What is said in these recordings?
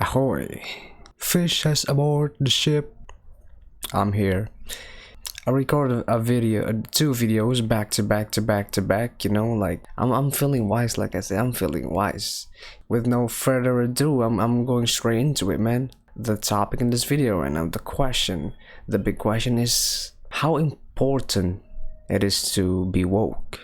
Ahoy! Fish has aboard the ship. I'm here. I recorded a video, two videos back to back to back to back. Like I'm feeling wise. Like I said, I'm feeling wise. With no further ado, I'm going straight into it, man. The topic in this video right now, the big question is how important it is to be woke.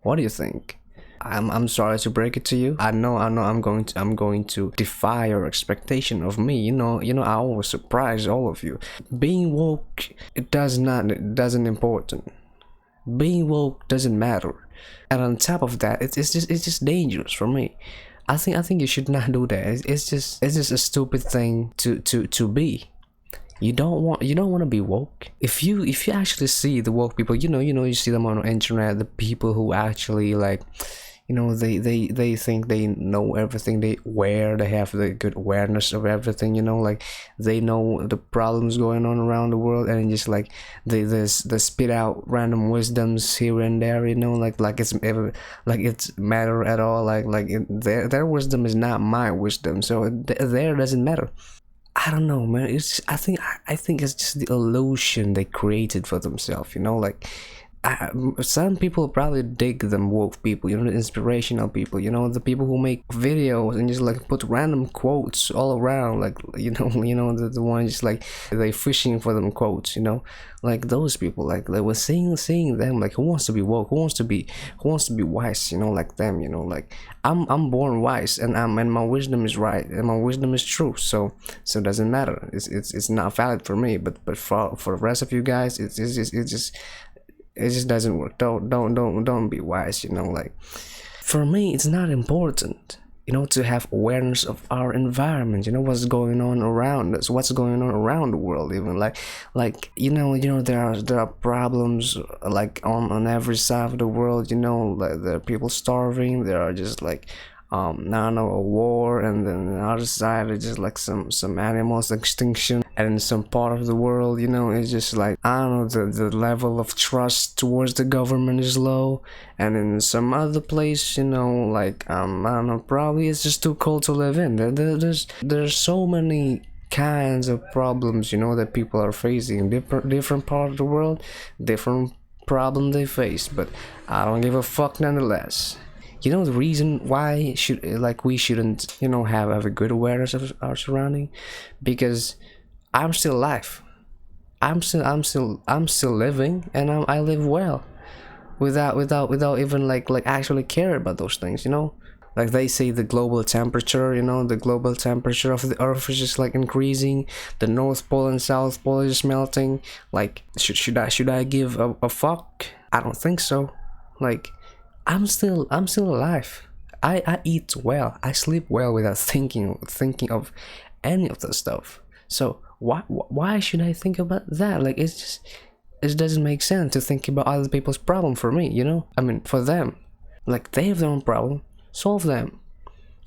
What do you think? I'm sorry to break it to you. I know I'm going to defy your expectation of me. I always surprise all of you. Being woke, it doesn't important. Being woke doesn't matter. And on top of that, it's just dangerous for me. I think you should not do that. It's just a stupid thing to be. You don't want to be woke. If you actually see the woke people, you see them on the internet, the people who actually they think they know everything, they have the good awareness of everything, like they know the problems going on around the world, and just like they spit out random wisdoms here and there, like it's matter at all, their wisdom is not my wisdom, so there doesn't matter. I don't know, man. I think it's just the illusion they created for themselves, some people probably dig them woke people, the inspirational people, the people who make videos and just like put random quotes all around, like the ones just like they fishing for them quotes, like those people, like they were seeing them, like who wants to be woke, who wants to be wise, like them, like I'm born wise, and my wisdom is right, and my wisdom is true, so it doesn't matter. It's not valid for me, but for the rest of you guys, it just doesn't work. Don't be wise, like for me it's not important, to have awareness of our environment, what's going on around us, what's going on around the world, even like there are problems like on every side of the world, like there are people starving, there are just like I don't know, a war, and then the other side is just like some animals extinction, and in some part of the world, it's just like I don't know, the level of trust towards the government is low, and in some other place, like I don't know, probably it's just too cold to live in. There's so many kinds of problems, that people are facing, different part of the world, different problem they face, but I don't give a fuck nonetheless. The reason why we shouldn't have a good awareness of our surrounding, because I'm still alive, I'm still living, and I live well without even like actually care about those things, like they say the global temperature, the global temperature of the earth is just like increasing, the North Pole and South Pole is melting. Like should I give a fuck? I don't think so. Like I'm still alive. I eat well, I sleep well without thinking of any of that stuff. So why should I think about that? Like it doesn't make sense to think about other people's problem for me, I mean, for them, like they have their own problem, solve them.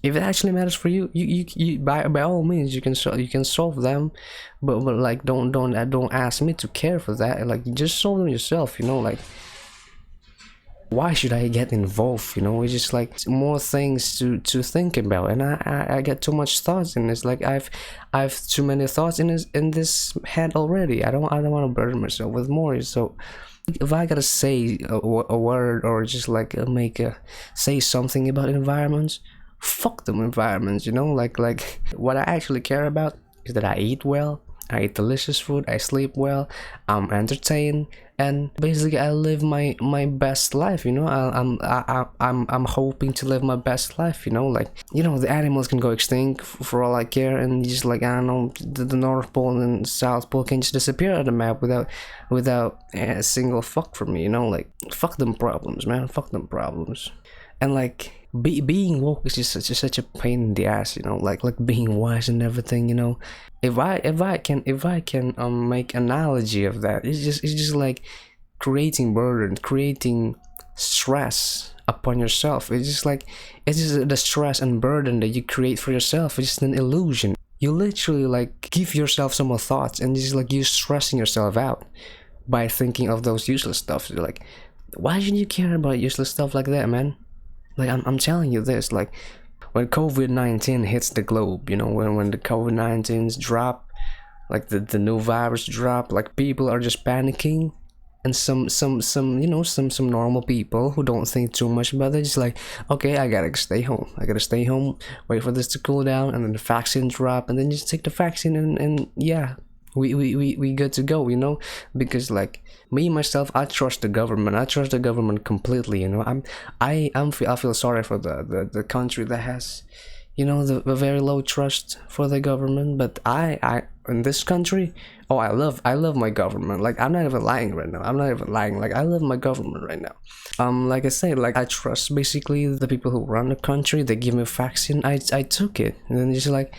If it actually matters for you, you by all means you can solve them, but like don't ask me to care for that. Like just solve them yourself, like why should I get involved? It's just like more things to think about, and I get too much thoughts in this. Like I've too many thoughts in this head already. I don't want to burden myself with more. So if I gotta say a word, or just like say something about environments, fuck them environments. Like what I actually care about is that I eat well, I eat delicious food, I sleep well, I'm entertained, and basically I live my best life. I'm hoping to live my best life. Like the animals can go extinct for all I care, and just like I don't know, the North Pole and South Pole can just disappear on the map without a single fuck from me. Like fuck them problems, man. Fuck them problems. And like being woke is just such a pain in the ass, like being wise and everything, if I can make analogy of that, it's just like creating burden, creating stress upon yourself. It's just the stress and burden that you create for yourself. It's just an illusion. You literally like give yourself some more thoughts, and just like you stressing yourself out by thinking of those useless stuff. You're like, why should you care about useless stuff like that, man? Like I'm telling you this, like when COVID-19 hits the globe, you know, when the COVID-19s drop, like the new virus drop, like people are just panicking, and some you know, some normal people who don't think too much about it, just like, okay, I gotta stay home, wait for this to cool down, and then the vaccine drop, and then just take the vaccine, and yeah, we good to go, you know. Because like me myself, I trust the government, completely, you know. I feel sorry for the country that has, you know, the very low trust for the government. But I in this country, oh, I love my government. Like, I'm not even lying right now, like, I love my government right now. Like I said, like, I trust basically the people who run the country. They give me vaccine, I took it, and then just like,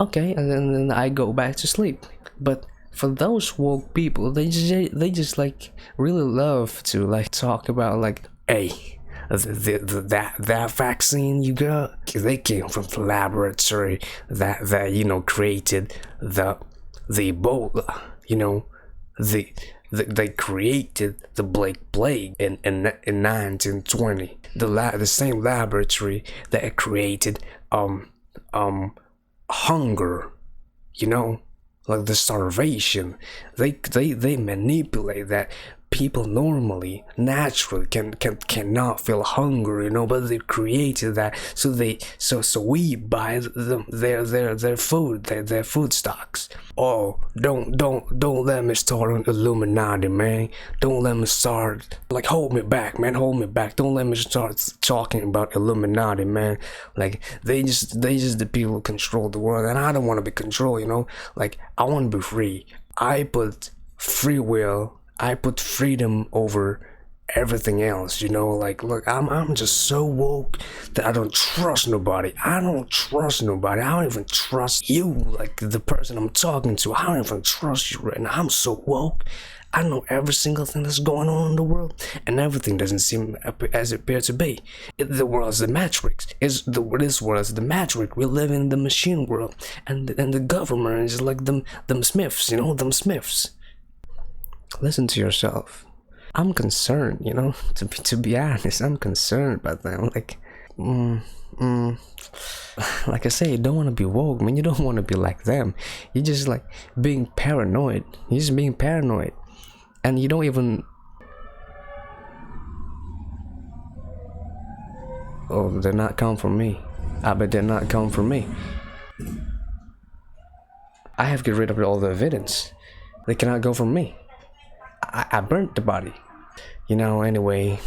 okay, and then I go back to sleep. But for those woke people, they just like really love to like talk about, like, hey, that vaccine you got, they came from the laboratory that you know, created the Ebola, you know, they created the Black Plague in 1920. The same laboratory that created hunger, you know, like the starvation. They manipulate that. People normally, naturally, cannot feel hunger, you know, but they created that, so we buy them their food, their food stocks. Oh, don't let me start on Illuminati, man. Don't let me start, like, hold me back, man, hold me back. Don't let me start talking about Illuminati, man. Like, they just the people who control the world, and I don't want to be controlled, you know. Like, I want to be free. I put free will, I put freedom over everything else, you know. Like, look, I'm just so woke that I don't trust nobody. I don't even trust you, like the person I'm talking to. I don't even trust you right now. I'm so woke. I know every single thing that's going on in the world, and everything doesn't seem as it appears to be. The world is the matrix. This world is the matrix. We live in the machine world, and the government is like them Smiths, you know, them Smiths. Listen to yourself. I'm concerned, you know, to be honest, I'm concerned about them. Like, like I say, you don't want to be woke, man. You don't want to be like them. You're just like being paranoid. You're just being paranoid, and you don't even. Oh, they're not coming for me. I bet they're not coming for me. I have to get rid of all the evidence. They cannot go for me. I burnt the body, you know. Anyway,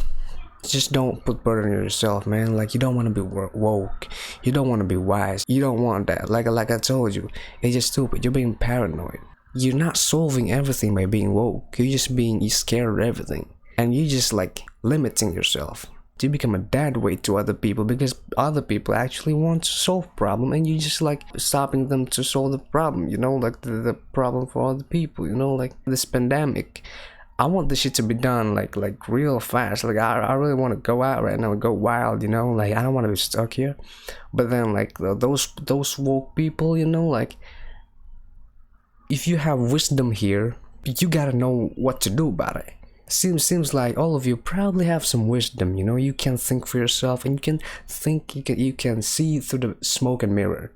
just don't put burden on yourself, man. Like, you don't want to be woke, you don't want to be wise, you don't want that. Like I told you, it's just stupid. You're being paranoid. You're not solving everything by being woke. You're scared of everything, and you just like limiting yourself. You become a dead weight to other people, because other people actually want to solve problem, and you just like stopping them to solve the problem, you know, like the problem for other people, you know. Like this pandemic, I want this shit to be done like real fast. Like, I really want to go out right now and go wild, you know. Like, I don't want to be stuck here. But then like those woke people, you know, like, if you have wisdom here, you gotta know what to do about it. Seems like all of you probably have some wisdom, you know. You can think for yourself, and you can see through the smoke and mirror,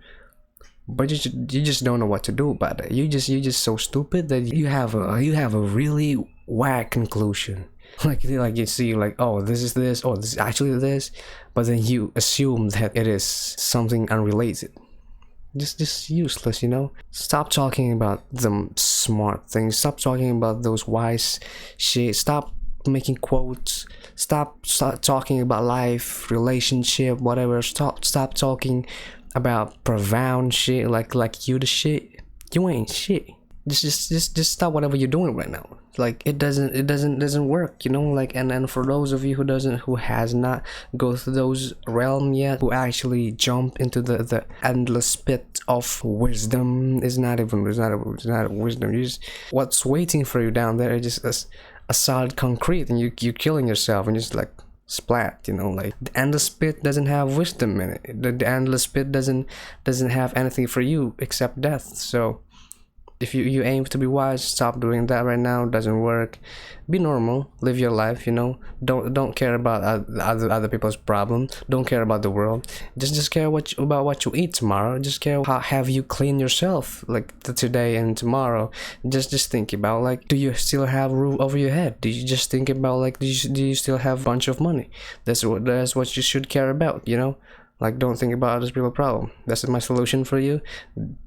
but you just don't know what to do about it. You're just so stupid that you have a really whack conclusion. Like you see, like, oh, this is this, oh, this is actually this, but then you assume that it is something unrelated. Just useless, you know. Stop talking about them smart things. Stop talking about those wise shit. Stop making quotes. Stop talking about life, relationship, whatever. Stop talking about profound shit, like you the shit. You ain't shit. Just stop whatever you're doing right now. Like, it doesn't work, you know. Like, and for those of you who has not go through those realm yet, who actually jump into the endless pit of wisdom, is not a wisdom. You just, what's waiting for you down there is just a solid concrete, and you're killing yourself, and just like splat, you know. Like, the endless pit doesn't have wisdom in it. The endless pit doesn't have anything for you except death. So If you aim to be wise, stop doing that right now. It doesn't work. Be normal, live your life, you know. Don't care about other people's problems. Don't care about the world. Just care about what you eat tomorrow. Just care how have you clean yourself, like today and tomorrow. Just think about, like, do you still have roof over your head? Do you just think about, like, do you still have a bunch of money? That's what you should care about, you know. Like, don't think about other people's problem. That's my solution for you.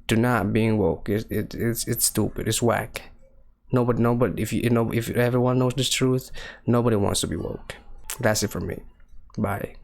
Do not being woke. It's stupid. It's whack. Nobody. If everyone knows the truth, nobody wants to be woke. That's it for me. Bye.